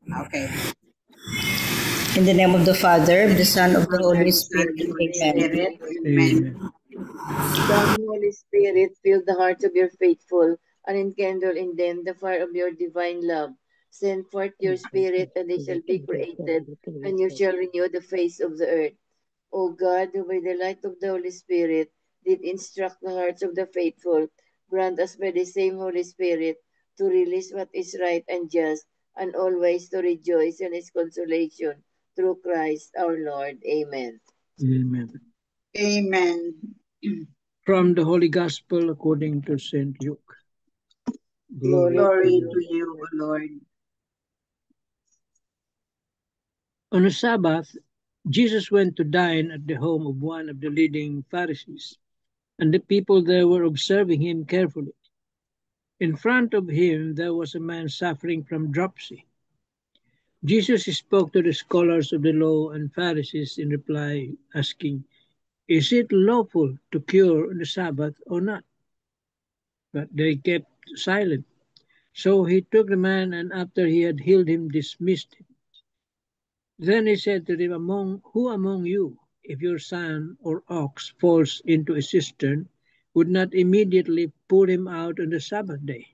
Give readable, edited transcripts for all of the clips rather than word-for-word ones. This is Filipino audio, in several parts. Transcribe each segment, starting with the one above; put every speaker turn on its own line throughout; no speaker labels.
Okay.
In the name of the Father, of the Son, of the Holy
Son,
Spirit.
the Holy
Amen.
Spirit. Amen.
Come, Holy Spirit, fill the hearts of your faithful, and enkindle in them the fire of your divine love. Send forth your Spirit, and they shall be created, and you shall renew the face of the earth. O God, who by the light of the Holy Spirit did instruct the hearts of the faithful, grant us by the same Holy Spirit to release what is right and just, and always to rejoice in His consolation through Christ our Lord. Amen.
Amen.
Amen.
From the Holy Gospel according to St. Luke.
Glory to you, O Lord.
On a Sabbath, Jesus went to dine at the home of one of the leading Pharisees, and the people there were observing him carefully. In front of him there was a man suffering from dropsy. Jesus spoke to the scholars of the law and Pharisees in reply, asking, "Is it lawful to cure on the Sabbath or not?" But they kept silent. So he took the man, and after he had healed him, dismissed him. Then he said to them, Who among you, if your son or ox falls into a cistern, would not immediately pull him out on the Sabbath day?"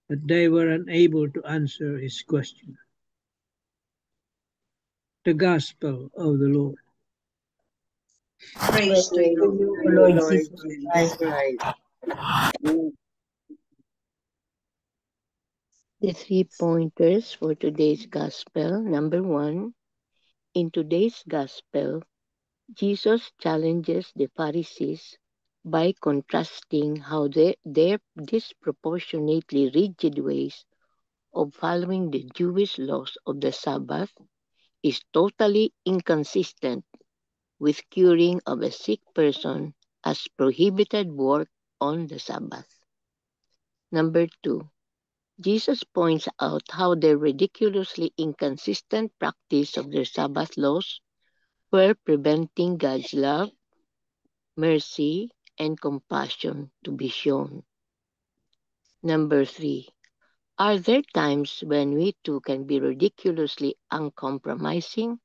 But they were unable to answer his question. The Gospel of the Lord.
Praise to
Praise
you,
to
O
you,
Lord
Lord
Jesus
Jesus
Christ.
Christ.
The 3 pointers for today's Gospel. Number 1, in today's Gospel, Jesus challenges the Pharisees by contrasting how their disproportionately rigid ways of following the Jewish laws of the Sabbath is totally inconsistent with curing of a sick person as prohibited work on the Sabbath. Number 2, Jesus points out how their ridiculously inconsistent practice of their Sabbath laws were preventing God's love, mercy, and compassion to be shown. Number 3, are there times when we too can be ridiculously uncompromising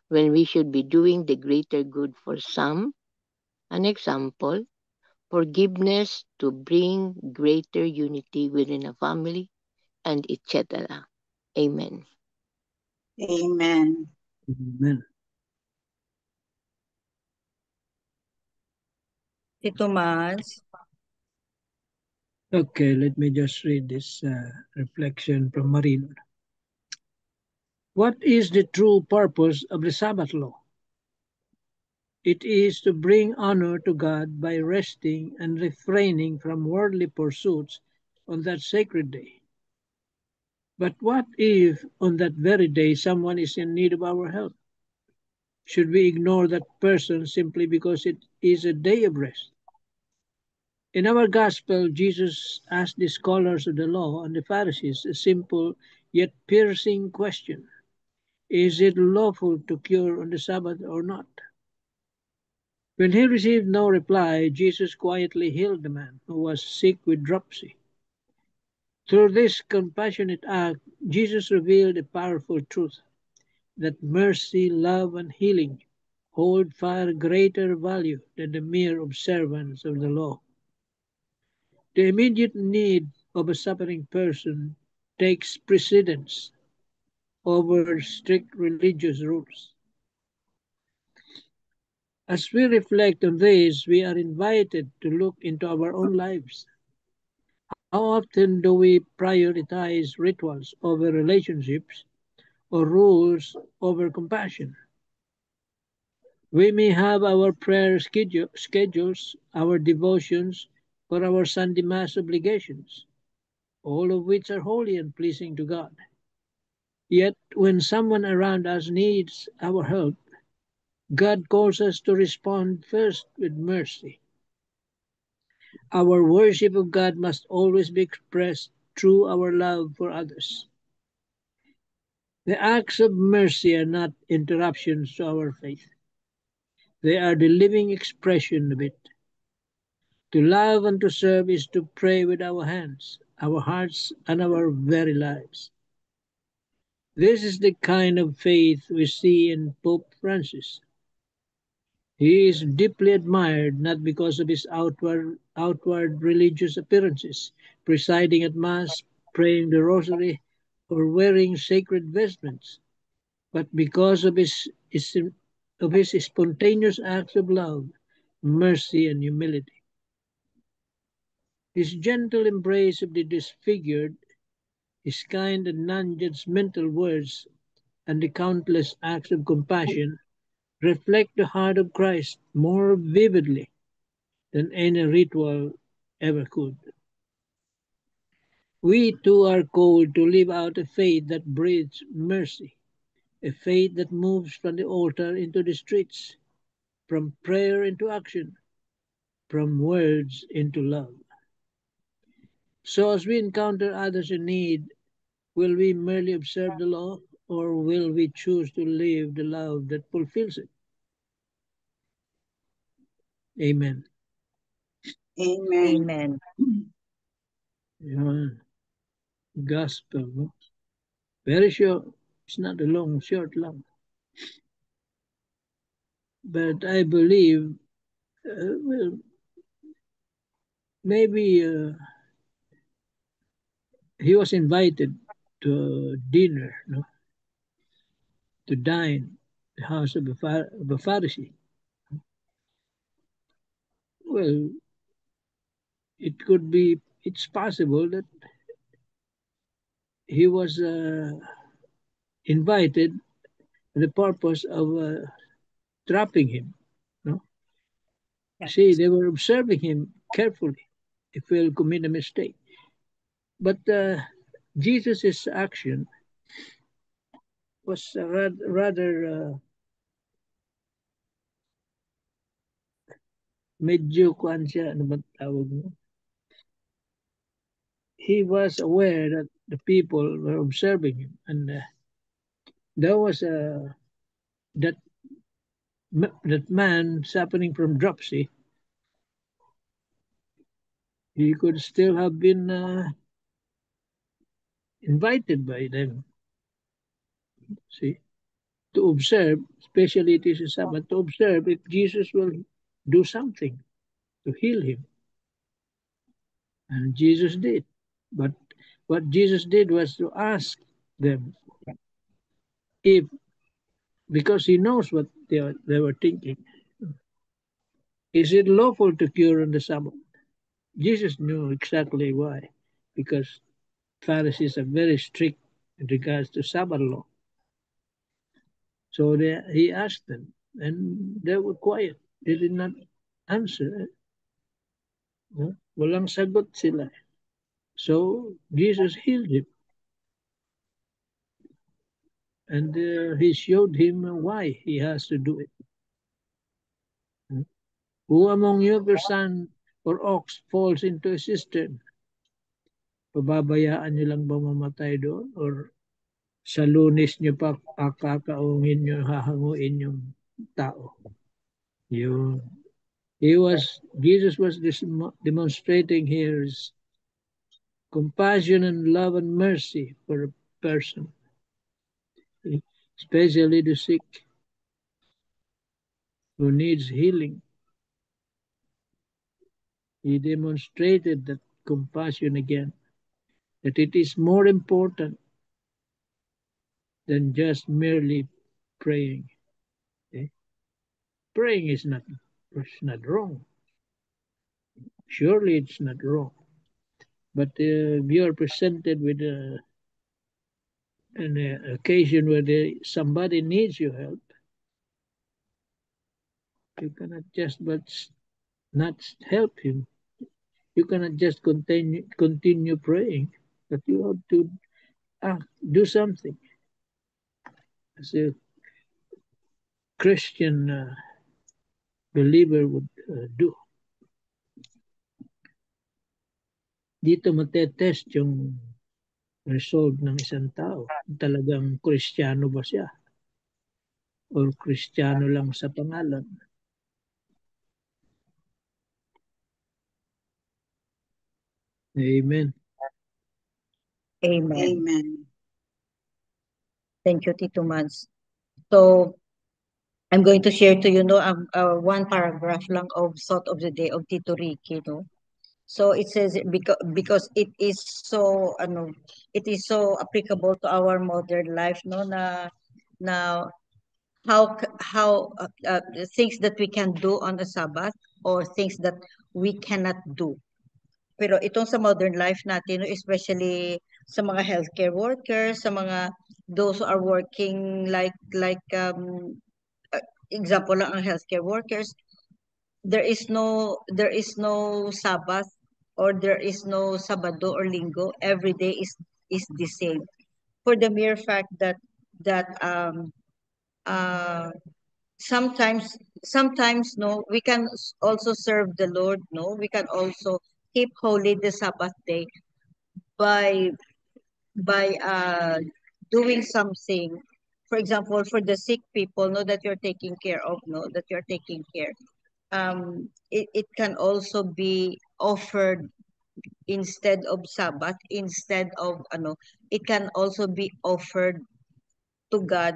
when we should be doing the greater good for some? An example, forgiveness to bring greater unity within a family, and etc. Amen.
Amen.
Amen.
Tito Mas.
Okay, let me just read this reflection from Marino. What is the true purpose of the Sabbath law? It is to bring honor to God by resting and refraining from worldly pursuits on that sacred day. But what if on that very day someone is in need of our help? Should we ignore that person simply because it is a day of rest? In our gospel, Jesus asked the scholars of the law and the Pharisees a simple yet piercing question. Is it lawful to cure on the Sabbath or not? When he received no reply, Jesus quietly healed the man who was sick with dropsy. Through this compassionate act, Jesus revealed a powerful truth that mercy, love, and healing hold far greater value than the mere observance of the law. The immediate need of a suffering person takes precedence over strict religious rules. As we reflect on this, we are invited to look into our own lives. How often do we prioritize rituals over relationships or rules over compassion? We may have our prayer schedules, our devotions, or our Sunday Mass obligations, all of which are holy and pleasing to God. Yet, when someone around us needs our help, God calls us to respond first with mercy. Our worship of God must always be expressed through our love for others. The acts of mercy are not interruptions to our faith. They are the living expression of it. To love and to serve is to pray with our hands, our hearts, and our very lives. This is the kind of faith we see in Pope Francis. He is deeply admired not because of his outward religious appearances, presiding at Mass, praying the Rosary, or wearing sacred vestments, but because of his spontaneous acts of love, mercy, and humility. His gentle embrace of the disfigured, his kind and non-judgmental words, and the countless acts of compassion reflect the heart of Christ more vividly than any ritual ever could. We too are called to live out a faith that breathes mercy, a faith that moves from the altar into the streets, from prayer into action, from words into love. So as we encounter others in need, will we merely observe the law, or will we choose to live the love that fulfills it? Amen.
Amen.
Amen.
Yun. Gospel. No? Very short. It's not a long, short lang. But I believe, well, maybe he was invited to dinner, no, to dine, the house of of a Pharisee. Well, it could be, it's possible that he was invited for the purpose of trapping him. No,
Yeah.
see, they were observing him carefully if he'll commit a mistake. But Jesus' action was rather medyo kuan siya, ano ba tawag mo? He was aware that the people were observing him, and there was that that man suffering from dropsy. He could still have been invited by them. See, to observe, especially it is a Sabbath, to observe if Jesus will do something to heal him. And Jesus did. But what Jesus did was to ask them if, because he knows what they were thinking, is it lawful to cure on the Sabbath? Jesus knew exactly why, because Pharisees are very strict in regards to Sabbath law. So he asked them, and they were quiet. They did not answer. Walang sagot sila. So Jesus healed him, and he showed him why he has to do it. Who among you, if your son or ox falls into a cistern, pababayaan niyo lang ba mamatay doon? Or sa Lunes niyo pa akakaungin niyo, hahanguin yung tao? Yun. Jesus was demonstrating his compassion and love and mercy for a person, especially the sick who needs healing. He demonstrated that compassion again, that it is more important than just merely praying. Okay? Praying is not wrong. Surely it's not wrong. But if you are presented with an occasion where somebody needs your help, you cannot just but not help him. You cannot just continue praying, but you have to do something as a Christian believer would do. Dito matetest yung resolve ng isang tao. Talagang Kristiyano ba siya? Or Kristiyano lang sa pangalan? Amen.
Amen.
Amen.
Thank you, Tito Mads. So, I'm going to share to you, no, one paragraph lang of Thought of the Day of Tito Ricky, no. So it says because it is so it is so applicable to our modern life, no, na how things that we can do on a Sabbath or things that we cannot do. Pero itong sa modern life natin, no, especially sa mga healthcare workers, sa mga those who are working example lang ang healthcare workers, there is no Sabbath or there is no Sabado or Linggo. Every day is the same. For the mere fact that uh sometimes no we can also serve the Lord, no, we can also keep holy the Sabbath day by by doing something, for example, for the sick people, no, that you're taking care of, no, that you're taking care, it can also be offered instead of Sabbath, instead of it can also be offered to God,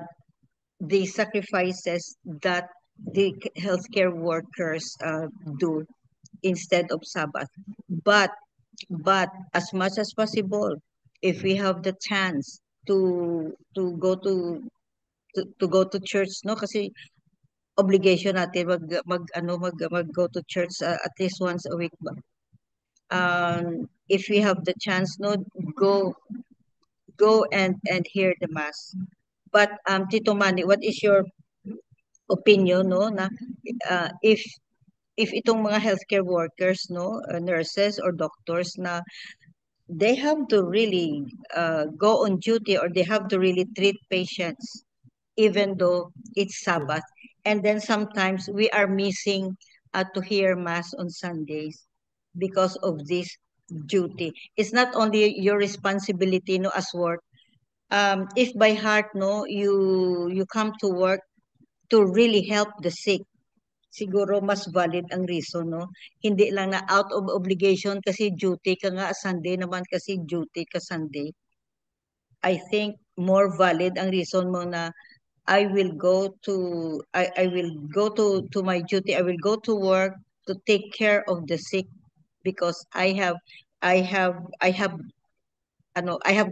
the sacrifices that the healthcare workers do instead of Sabbath. But but as much as possible, if we have the chance to go to go to church, no, kasi obligation natin mag go to church at least once a week ba. If we have the chance, no, go and hear the mass. But Tito Manny, what is your opinion, no, na if itong mga healthcare workers, no, nurses or doctors na they have to really go on duty or they have to really treat patients even though it's Sabbath. And then sometimes we are missing to hear Mass on Sundays because of this duty. It's not only your responsibility, no, as work. If by heart, no, you come to work to really help the sick, siguro mas valid ang reason, no? Hindi lang na out of obligation kasi duty ka nga, Sunday naman kasi duty ka Sunday. I think more valid ang reason mo na I will go to my duty. I will go to work to take care of the sick because I have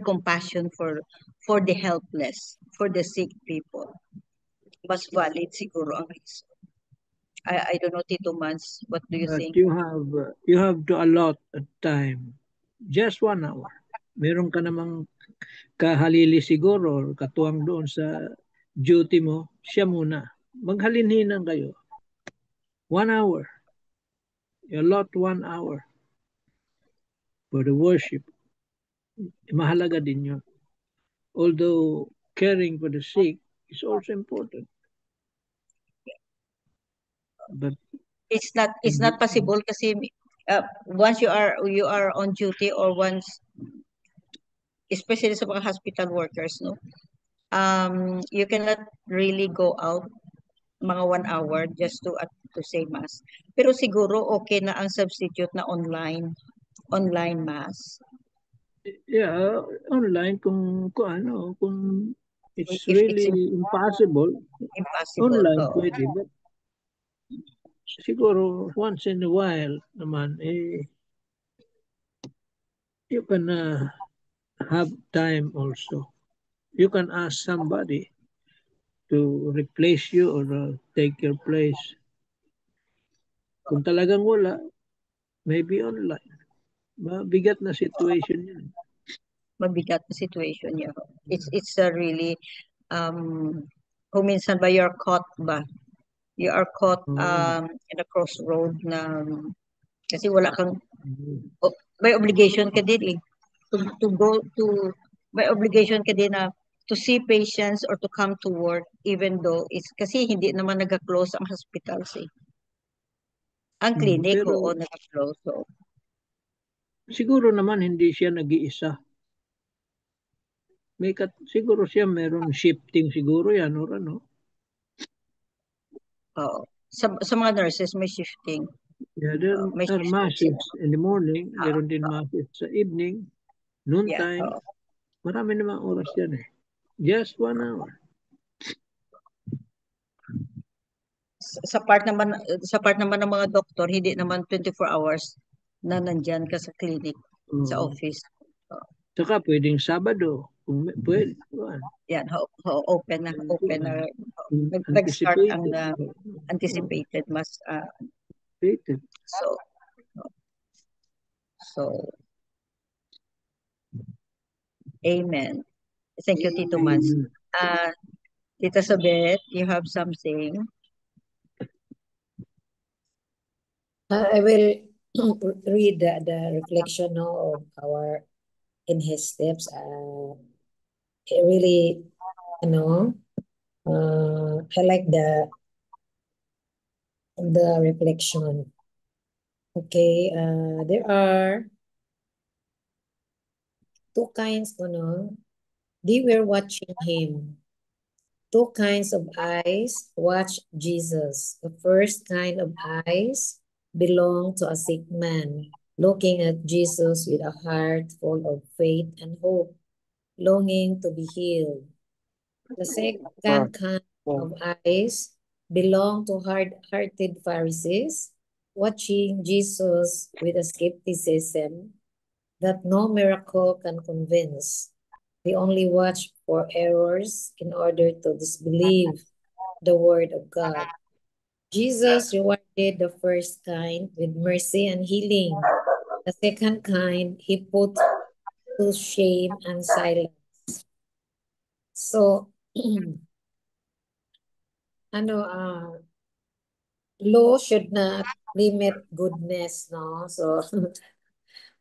compassion for the helpless, for the sick people. Mas valid siguro ang reason. I don't know, Tito Mans, what do you
But
think?
you have to allot a time, just 1 hour. Meron ka namang kahalili siguro or katuwang doon sa duty mo, siya muna. Maghalinhinan kayo. 1 hour. You allot 1 hour for the worship. Mahalaga din yun. Although caring for the sick is also important. But
It's not possible kasi once you are on duty or once, especially sa mga hospital workers, no, you cannot really go out mga 1 hour just to say mass. Pero siguro okay na ang substitute na online mass.
yeah, online kung it's
If
really
it's
impossible,
impossible.
online
Oo.
pwede. But siguro once in a while naman, you can have time also. You can ask somebody to replace you or take your place. Kung talagang wala, maybe online. Mabigat na situation yun.
Mabigat na situation niya. It's a really kung minsan ba you're caught ba? You are caught in a crossroad na kasi wala kang may obligation ka din to go to may obligation ka din na to see patients or to come to work even though it's kasi hindi naman nag-close ang hospitals eh. Ang clinic,
Pero
oo, nag-close. So,
siguro naman hindi siya nag-iisa. Siguro siya meron shifting siguro yan or ano.
oo. Sa mga nurses may shifting.
Yeah, there
May
are
shifting
masses
sila.
in the morning, meron din masses sa evening,
Yeah,
noontime.
oo.
Marami namang oras yan eh. Just 1 hour.
Sa part naman ng mga doktor, hindi naman 24 hours na nandyan ka sa clinic, sa office.
Saka pwedeng Sabado. Kung pwede.
Yan, open na. Nag-start ang anticipated mas so amen. Thank you, Tito Mans. Tita Sabet, you have something?
I will read the reflection of our in his steps. It really, I like the reflection. Okay, there are two kinds, they were watching him. Two kinds of eyes watch Jesus. The first kind of eyes belong to a sick man, looking at Jesus with a heart full of faith and hope, longing to be healed. The second kind of eyes belong to hard-hearted Pharisees, watching Jesus with a skepticism that no miracle can convince. They only watch for errors in order to disbelieve the word of God. Jesus rewarded the first kind with mercy and healing. The second kind, he put to shame and silence. So, law should not limit goodness, no? So,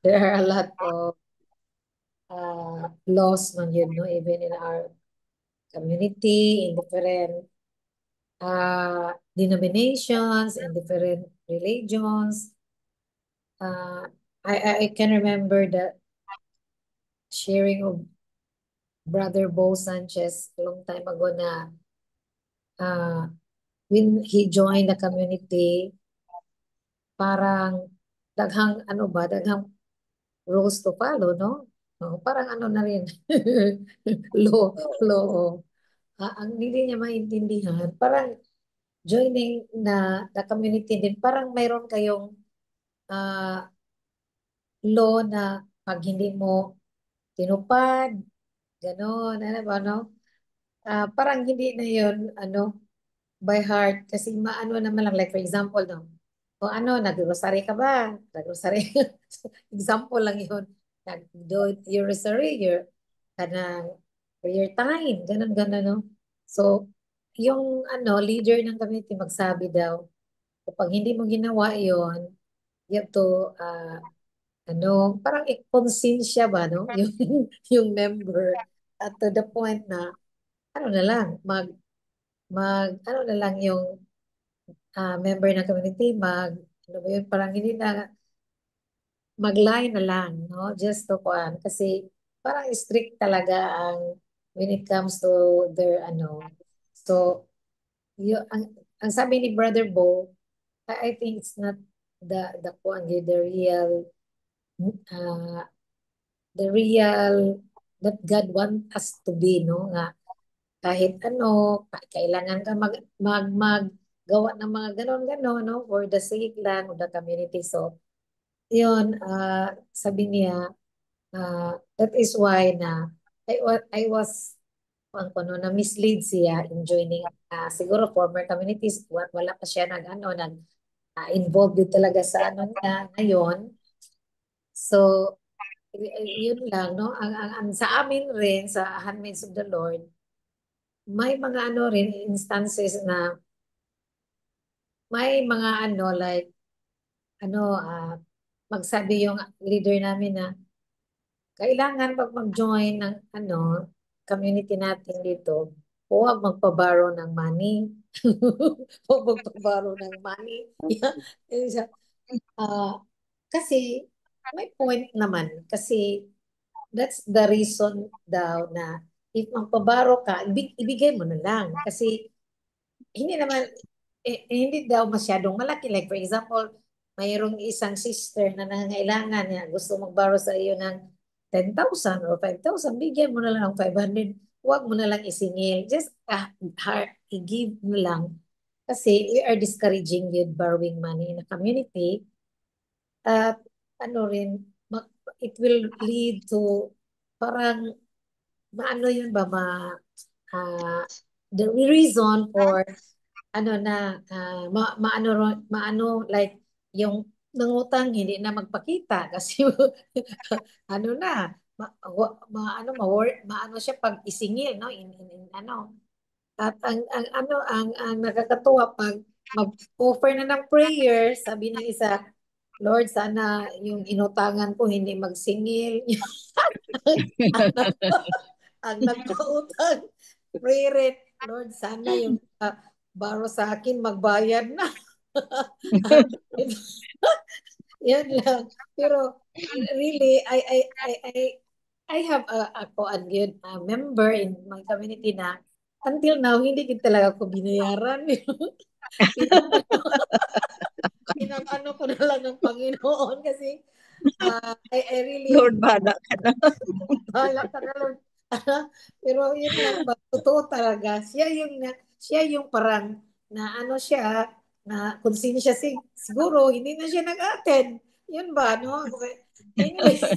there are a lot of laws man yun, no? Even in our community, in different denominations, in different religions. I can remember the sharing of Brother Bo Sanchez a long time ago na when he joined the community, parang daghang rules to follow, no? Parang na rin, law. Ang hindi niya maintindihan, parang joining na the community din, parang mayroon kayong law na pag hindi mo tinupad, gano'n, parang hindi na yun, by heart, kasi maano naman lang, like for example, no, o nag-rosary ka ba? Nag-rosary, example lang yun, nag-do your rosary, your kanang prayer time, ganun, no? So, yung leader ng community magsabi daw, kapag hindi mo ginawa yon, you have to, parang ikonsensya ba, no? yung member, at to the point na, na lang, na lang yung member ng community, parang hindi na, mag-line na lang, no? Just to kasi parang strict talaga when it comes to their, so, ang sabi ni Brother Bo, I think it's not the real that God want us to be, no? Nga kahit kailangan ka maggawa ng mga ganon, no? For the sake lang of the community. So, yun, sabi niya, that is why na I was na mislead siya in joining siguro former communities, wala pa siya involved din talaga sa niya ngayon. So, yun lang, no? Ang sa amin rin, sa Handmaids of the Lord, may mga rin, instances na may mga like, magsabi yung leader namin na kailangan pag mag-join ng community natin dito, huwag magpabaro ng money. Huwag magpabaro ng money. Kasi may point naman. Kasi that's the reason daw na if magpabaro ka, ibigay mo na lang. Kasi hindi naman, hindi daw masyadong malaki. Like for example, mayroong isang sister na nangangailangan niya, gusto magbaro sa iyo ng 10,000 or 5,000, bigyan mo na lang ng 500. huwag mo na lang isingil. Just i-give mo lang. Kasi we are discouraging you borrowing money in a community. At ano rin, it will lead to parang maano yun ba the reason for ano na maano like yung nangutang hindi na magpakita kasi ano na maano siya pag isingil no ano at ang nakakatuwa pag mag-offer na ng prayer sabi ng isa Lord sana yung inutangan ko hindi magsingil ang, ang nagpautang prayer Lord sana yung baro sa akin magbayad na yan lang pero really I have a member in my community na until now hindi din talaga ako binayaran pinag-ano ko na lang ng Panginoon kasi I really
Lord, bahala ka na.
bahala ka na Lord pero yun lang ba totoo talaga siya yung parang na ano siya na kung sino siya siguro hindi na siya nag-attend yun ba no anyway yun lang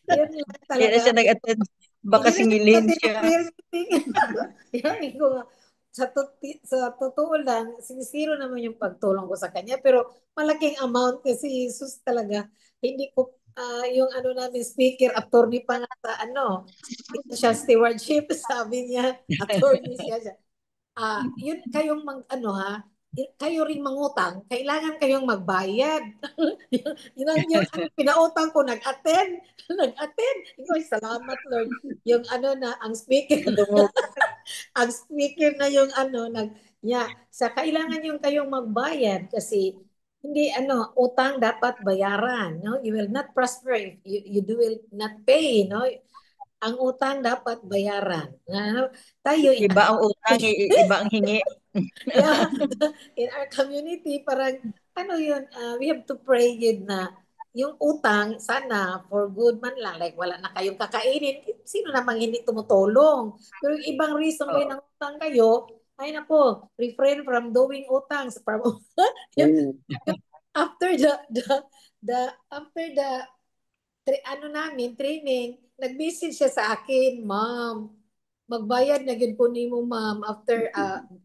Hindi na
talaga
siya nag-attend. Baka
hindi na siya
singilin
nag-attend ng
siya.
prayer meeting yan ko sa totoo lang sinisiro naman yung pagtulong ko sa kanya pero malaking amount kasi Jesus talaga hindi ko yung ano namin speaker attorney pa nga sa ano ito siya stewardship sabi niya attorney siya yun kayong ano ha kayo ring mangutang kailangan kayong magbayad yun yung pinautang ko nag-attend nag-attend ikaw salamat Lord yung ano na ang speaker ang speaker na yung ano sa kailangan yung kayong magbayad kasi hindi utang dapat bayaran no you will not prosper if will not pay no ang utang dapat bayaran tayo
Iba ang utang, iba ang hingi.
yeah in our community parang ano yun we have to pray yun na yung utang sana for good man lang like wala na kayong kakainin sino namang hindi tumutulong pero yung ibang reason why nang utang kayo ay nako refrain from doing utang after ano namin training nag-message siya sa akin ma'am magbayad na gyud ko nimo ma'am after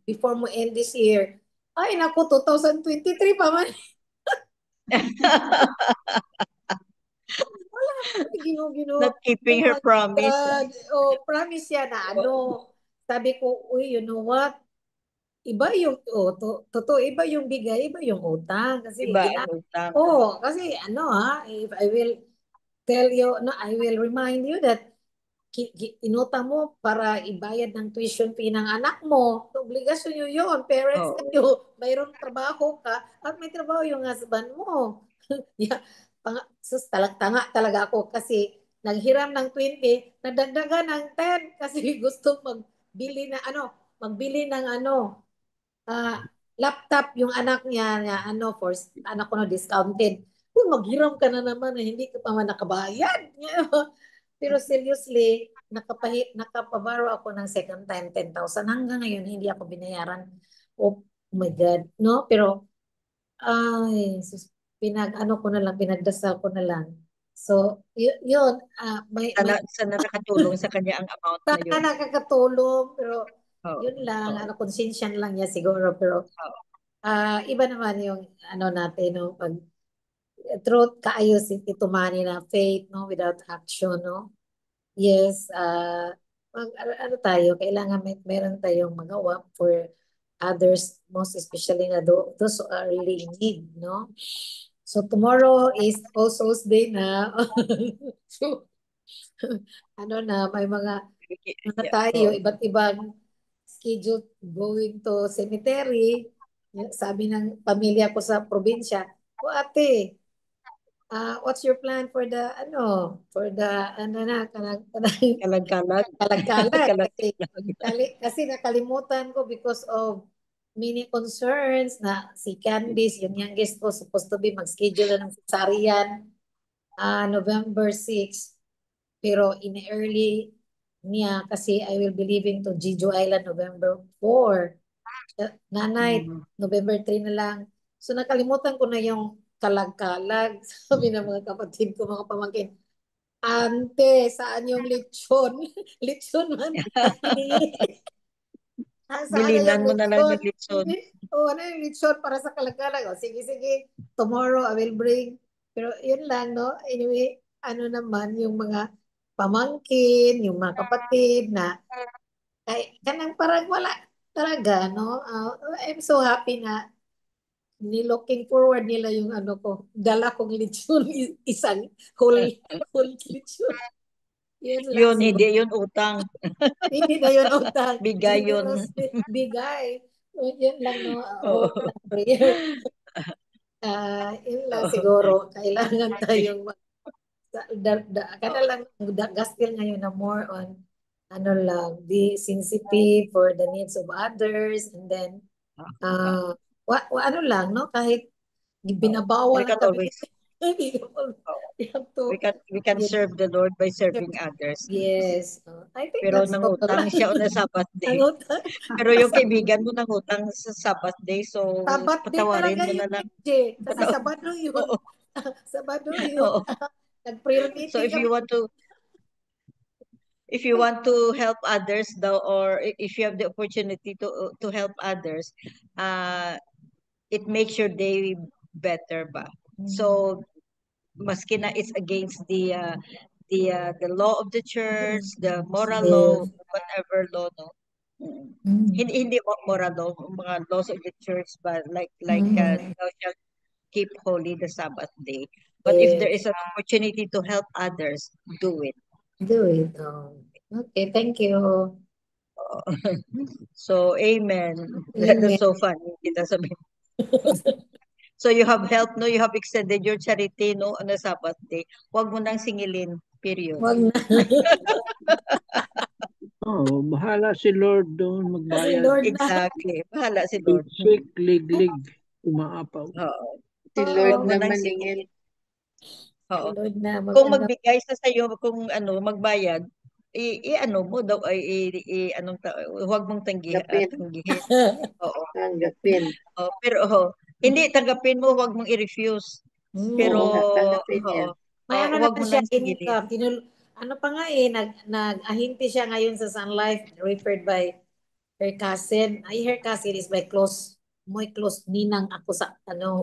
before mo end this year ay nako 2023 pa man Gino.
Not keeping
Oh
her
my
promise.
God. Oh, promise yan na ano. Sabi ko, uy, you know what? Iba yung, totoo, iba yung bigay, iba yung utang. Kasi,
Iba ang utang.
kasi ano if I will tell you, no, I will remind you that inutang mo para ibayad ng tuition fee ng anak mo. Obligasyon nyo yun. Parents
Oo.
kayo, mayroong trabaho ka at may trabaho yung husband mo. yeah. Tanga talaga ako kasi naghiram ng 20, nadagdagan ng 10 kasi gusto magbili ng laptop yung anak niya na for anak ko na discounted. Kung maghiram ka na naman na hindi ka pa man nakabayad. Pero seriously, nakapabaro ako ng second time 10,000. Hanggang ngayon, hindi ako binayaran. Oh my God. No? Pero, pinag-ano ko na lang, pinagdasal ko na lang. So, yun.
Sana nakatulong sa kanya ang amount na
Sana
yun.
nakakatulong. Pero,
Oo.
yun lang. Konsensya lang niya siguro. Pero, iba naman yung natin, no? Pag truth kaayo si Tito Manny na faith, no? Without action, no? Yes, ano tayo, kailangan meron tayong magawa for others, most especially na those who are really in need, no? So tomorrow is All Souls Day na. So, may mga tayo, iba't ibang schedule going to cemetery. Sabi ng pamilya ko sa probinsya, o ate, what's your plan for the
Kalag-kalag.
kalagkalag
Kalag-kalag.
kasi nakalimutan ko because of many concerns na si Candice, yung youngest ko, supposed to be mag-schedule na ng cesarean November 6 pero in early niya kasi I will be leaving to Jeju Island November 4. Nanay, November 3 na lang. So nakalimutan ko na yung kalag-kalag. Sabi ng mga kapatid ko, mga pamangkin, Ante, saan yung lechon? Lechon man. Saan na
Bilinan
yung
mo na lang
lechon?
ng litson.
Oh, ano yung lechon para sa kalag-kalag? Oh, sige, sige. Tomorrow I will bring. Pero yun lang, no? Anyway, ano naman yung mga pamangkin, yung mga kapatid na ay, kanang parang wala talaga, no? I'm so happy na ni-looking forward nila yung ano ko, dala kong lechon, isang whole lechon. Yun lang
Yun,
siguro.
hindi yun utang.
Hindi na yun utang.
Bigay yun.
Generously bigay. Yun lang, no?
Oo.
Hope and prayer. Yun lang siguro. Kailangan tayong kada lang gaskel ngayon na more on ano lang, be sensitive for the needs of others and then ano lang, no? Kahit
We
binabawal
can
ang kami.
always,
We have to,
we can
you
serve the Lord by
know,
serving others.
yes. I think
Pero
that's
nangutang
tolerant.
siya on a Sabbath day.
Nangutang.
Pero yung kaibigan mo nangutang sa Sabbath day, so
Sabat day
patawarin
talaga
mo na
yun,
lang.
Jay. Kasi Sabado yun.
Oo.
Sabado yun.
Oo.
Nag-prayer
So
meeting kami.
if you want to help others though, or if you have the opportunity to help others, uh it makes your day better ba. So maski na it's against the law of the church, the moral law,
Yes.
whatever law, no.
Mm.
Hindi moral law, mga laws of the church, but
Mm.
thou shalt keep holy the Sabbath day. But if there
Yes.
is an opportunity to help others, do it.
Do it. Oh. Okay, thank you.
So, amen. That's
Amen.
so funny. Kita sabi. So, you have helped, no? You have extended your charity, no? On a Sabbath day. Huwag mo nang singilin. Period.
Wag na.
Oh, bahala si Lord doon
Kasi
magbayad.
Lord na.
Exactly. Bahala si Lord.
Siksik, liglig, umaapaw.
Oo.
Si
Oo.
Lord
Huwag mo
na
nang
maningil.
singilin. Oo.
Lord na.
Kung
Ano.
magbigay sa iyo, kung ano, magbayad, ano mo daw, anong, huwag mong
Gapin.
tanggihin. Oo.
Tanggapin.
Pero, hindi, tanggapin mo, huwag mong i-refuse. Pero,
Oo nga, tanggapin niya.
May ano
huwag
naman
mo
siya,
nang singilin.
ano pa nga eh, nag-ahinti siya ngayon sa Sun Life, referred by her cousin. Her cousin is my muy close ninang ako sa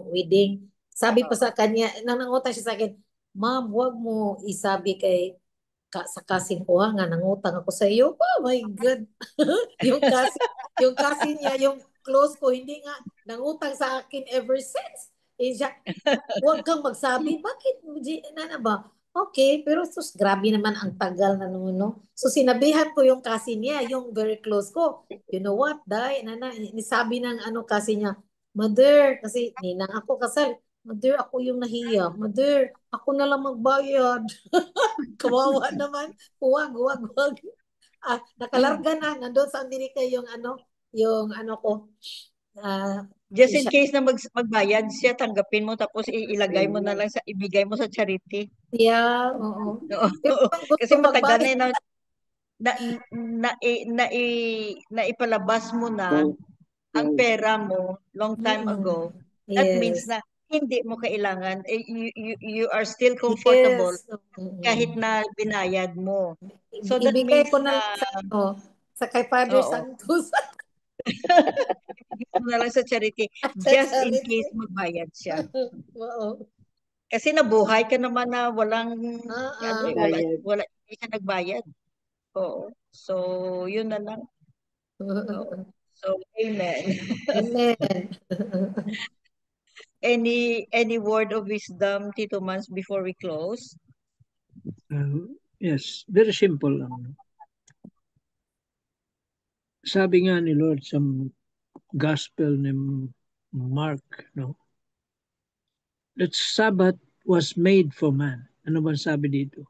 wedding. Sabi pa sa kanya, nangutang siya sa akin, Ma'am, huwag mo isabi kay sa cousin ko ha, nga nangutang ako sa iyo. Oh my God. yung cousin, yung cousin niya, yung close ko, hindi nga nangutang sa akin ever since. Eh, siya, huwag kang magsabi. Bakit? Na ba? Okay, pero sus, grabe naman ang tagal na naman, no? So, sinabihan ko yung kasi niya, yung very close ko. You know what, Day? Nisabi ng kasi niya, Mother, kasi ninang ako kasal. Mother, ako yung nahiya. Mother, ako na lang magbayad. Kawawa naman. Huwag. Nakalarga na. Nandun sa Amerika yung ko.
Just in
Siya.
case na magbayad siya, tanggapin mo, tapos ilagay mo na lang ibigay mo sa charity.
Yeah, oo. Pero
Oo.
kung
Kasi
gusto
matagal
magbayad,
na na na, na ipalabas mo na ang pera mo long time ago. That means
yes.
na hindi mo kailangan, you are still comfortable
Yes.
kahit na binayad mo. So that
Ibigay
means
ko na
na,
lang sa kay Father
oo,
Santos
ibigay mo na lang sa charity
at sa
just in
charity.
case magbayad siya.
Oo.
Kasi nabuhay ka naman na walang,
Bayad.
hindi ka nagbayad. Oo. So, yun na lang. Oo. So, amen.
Amen.
Any word of wisdom, Tito Mans, before we close?
Yes, very simple lang. No? Sabi nga ni Lord sa Gospel ni Mark, no? That Sabbath was made for man. Ano ba sabi dito?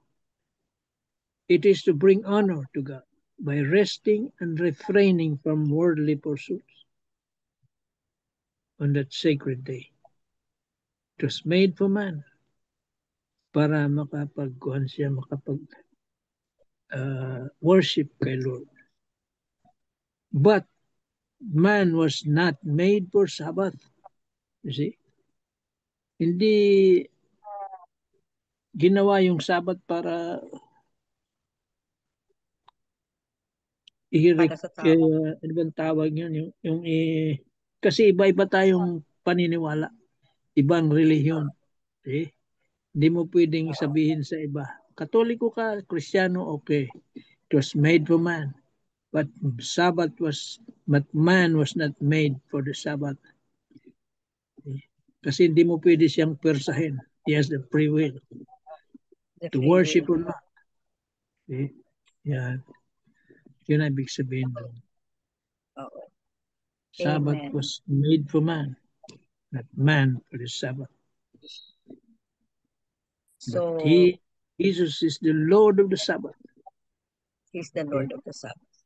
It is to bring honor to God by resting and refraining from worldly pursuits on that sacred day. It was made for man para makapagkuhan siya, worship kay Lord. But man was not made for Sabbath. You see? Hindi ginawa yung Sabbath para
Para sa tao.
ano bang tawag yun? Kasi iba-iba tayong paniniwala. Ibang relihiyon. See? Hindi mo pwedeng sabihin sa iba. Katoliko ka, Kristiyano, okay. It was made for man. But man was not made for the Sabbath. Kasi hindi mo pwede siyang persahin. He has the free will to worship or not. Yan. Yun ang ibig sabihin doon.
Oo.
Sabbath
Amen.
was made for man, not man for the Sabbath.
So,
But Jesus is the Lord of the Sabbath.
He's the Lord of the Sabbath.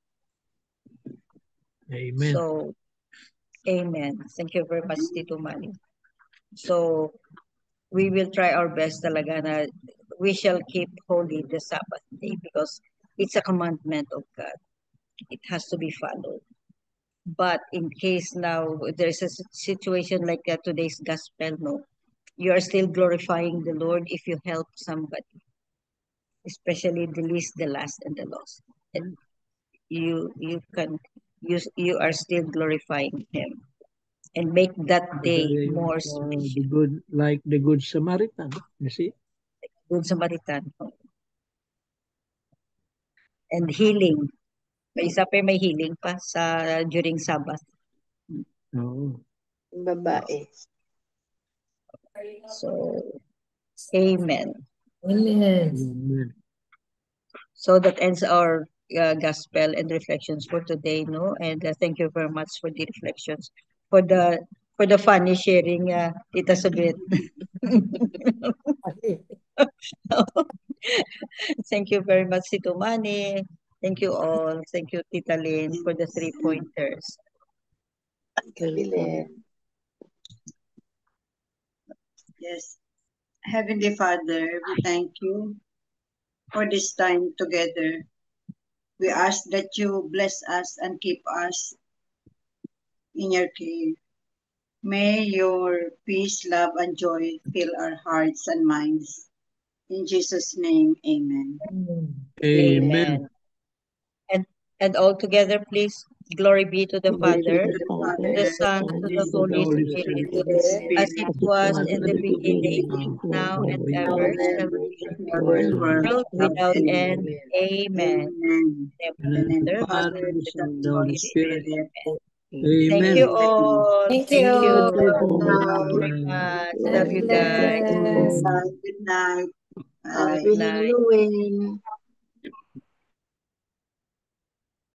Amen.
So, amen. Thank you very much, Tito Manny. So, we will try our best talaga na we shall keep holy the Sabbath day because it's a commandment of God. It has to be followed. But in case now there's a situation like today's gospel, no, you are still glorifying the Lord if you help somebody, especially the least, the last, and the lost. And you are still glorifying Him and make that day more special.
Like the Good Samaritan, you see?
Good Samaritan. And healing. May isa pa may healing pa during Sabbath.
Oo.
Babae.
So, amen.
Amen.
Amen.
So that ends our gospel and reflections for today, no? And thank you very much for the reflections, for the funny sharing, Tita Subit. Thank you very much, Tito Manny. Thank you all. Thank you, Tita Lynn, for the 3 pointers.
Welcome.
Yes. Heavenly Father, we thank you for this time together. We ask that you bless us and keep us in your care. May your peace, love, and joy fill our hearts and minds. In Jesus' name, amen.
Amen.
And all together, please, glory be to the
Glory to
Father,
the
to
Father,
the Son, and to the
and to
Holy
the Holy
Spirit,
Spirit,
as it
as it
was
was
in
in
the
the
beginning,
beginning,
now and
now
ever,
and
shall
ever,
be,
World
world without
end.
end. Amen.
Amen.
And
And
the
the
Father,
Father,
the
the
Son,
Son,
and
the
the
Holy
Holy
Spirit.
Spirit. Thank
Amen.
you all.
Thank
Thank
you.
you.
Bye.
Very much.
God
Love you guys.
bless.
Good night.
Good
Happy
night.
Halloween.